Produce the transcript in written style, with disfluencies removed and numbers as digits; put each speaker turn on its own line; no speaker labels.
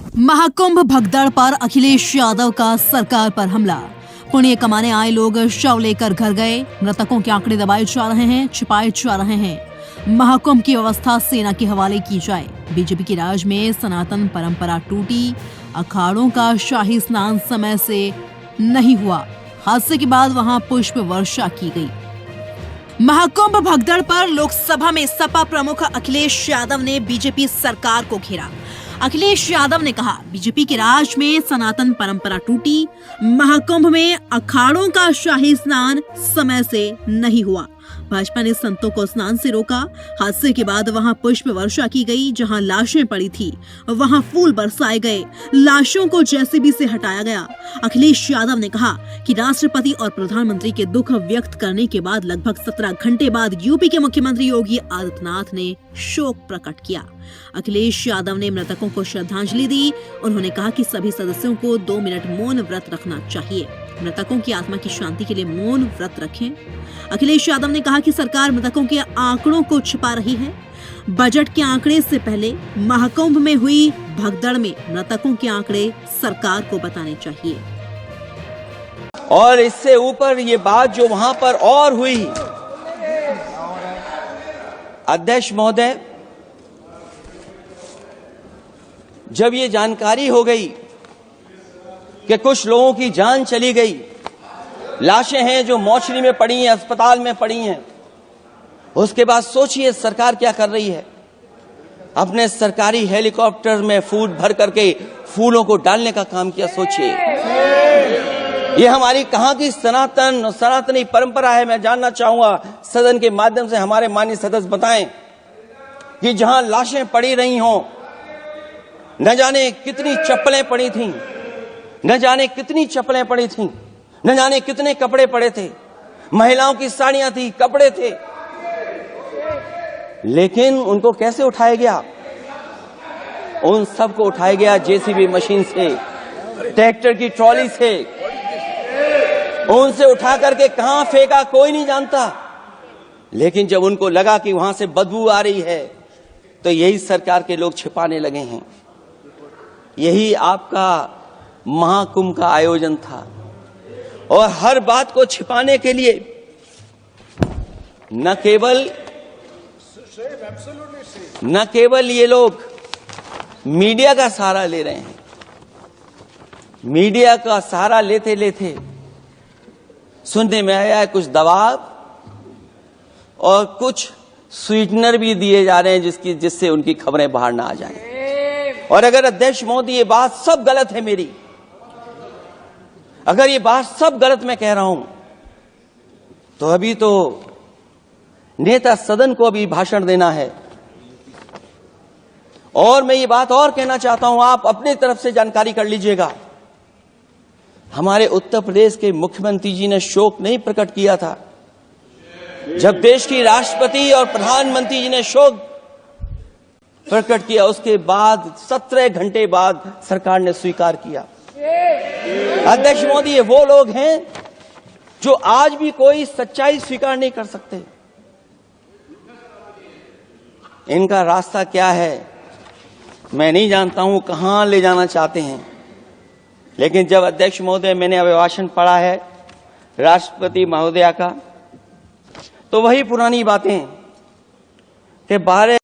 महाकुंभ भगदड़ पर अखिलेश यादव का सरकार पर हमला। पुण्य कमाने आए लोग शव लेकर घर गए। मृतकों के आंकड़े दबाए जा रहे हैं, छिपाए जा रहे हैं। महाकुंभ की व्यवस्था सेना के हवाले की जाए। बीजेपी के राज में सनातन परंपरा टूटी। अखाड़ों का शाही स्नान समय से नहीं हुआ। हादसे के बाद वहां पुष्प वर्षा की गई। महाकुंभ भगदड़ पर लोकसभा में सपा प्रमुख अखिलेश यादव ने बीजेपी सरकार को घेरा। अखिलेश यादव ने कहा, बीजेपी के राज में सनातन परंपरा टूटी। महाकुंभ में अखाड़ों का शाही स्नान समय से नहीं हुआ। भाजपा ने संतों को स्नान से रोका। हादसे के बाद वहां पुष्प वर्षा की गई। जहां लाशें पड़ी थी वहां फूल बरसाए गए। लाशों को जेसीबी से हटाया गया। अखिलेश यादव ने कहा कि राष्ट्रपति और प्रधानमंत्री के दुख व्यक्त करने के बाद लगभग 17 घंटे बाद यूपी के मुख्यमंत्री योगी आदित्यनाथ ने शोक प्रकट किया। अखिलेश यादव ने मृतकों को श्रद्धांजलि दी। उन्होंने कहा कि सभी सदस्यों को 2 मिनट मौन व्रत रखना चाहिए। मृतकों की आत्मा की शांति के लिए मौन व्रत रखें। अखिलेश यादव ने कहा कि सरकार मृतकों के आंकड़ों को छिपा रही है। बजट के आंकड़े से पहले महाकुंभ में हुई भगदड़ में मृतकों के आंकड़े सरकार को बताने चाहिए।
और इससे ऊपर ये बात जो वहां पर और हुई, अध्यक्ष महोदय, जब ये जानकारी हो गई कि कुछ लोगों की जान चली गई, लाशें हैं जो मोर्चरी में पड़ी हैं, अस्पताल में पड़ी हैं, उसके बाद सोचिए सरकार क्या कर रही है। अपने सरकारी हेलीकॉप्टर में फूल भर करके फूलों को डालने का काम किया। सोचिए, ये हमारी कहां की सनातनी परंपरा है। मैं जानना चाहूंगा सदन के माध्यम से हमारे माननीय सदस्य बताएं कि जहां लाशें पड़ी रही हों, न जाने कितनी चप्पलें पड़ी थीं, न जाने कितनी चप्पलें पड़ी थीं, न जाने कितने कपड़े पड़े थे, महिलाओं की साड़ियां थी, कपड़े थे, लेकिन उनको कैसे उठाया गया? उन सबको उठाया गया जेसीबी मशीन से, ट्रैक्टर की ट्रॉली से। उनसे उठा करके कहां फेंका कोई नहीं जानता, लेकिन जब उनको लगा कि वहां से बदबू आ रही है तो यही सरकार के लोग छिपाने लगे हैं। यही आपका महाकुंभ का आयोजन था। और हर बात को छिपाने के लिए न केवल ये लोग मीडिया का सहारा ले रहे हैं, मीडिया का सहारा लेते लेते सुनने में आया है कुछ दबाव और कुछ स्वीटनर भी दिए जा रहे हैं जिससे उनकी खबरें बाहर ना आ जाएं। और अगर अध्यक्ष मोदी ये बात सब गलत है मेरी, अगर ये बात सब गलत मैं कह रहा हूं, तो अभी तो नेता सदन को अभी भाषण देना है। और मैं ये बात और कहना चाहता हूं, आप अपनी तरफ से जानकारी कर लीजिएगा। हमारे उत्तर प्रदेश के मुख्यमंत्री जी ने शोक नहीं प्रकट किया था। जब देश की राष्ट्रपति और प्रधानमंत्री जी ने शोक प्रकट किया, उसके बाद 17 घंटे बाद सरकार ने स्वीकार किया। अध्यक्ष मोदी, ये वो लोग हैं जो आज भी कोई सच्चाई स्वीकार नहीं कर सकते। इनका रास्ता क्या है मैं नहीं जानता हूं, कहां ले जाना चाहते हैं। लेकिन जब अध्यक्ष महोदय मैंने अभिभाषण पढ़ा है राष्ट्रपति महोदया का, तो वही पुरानी बातें कि 12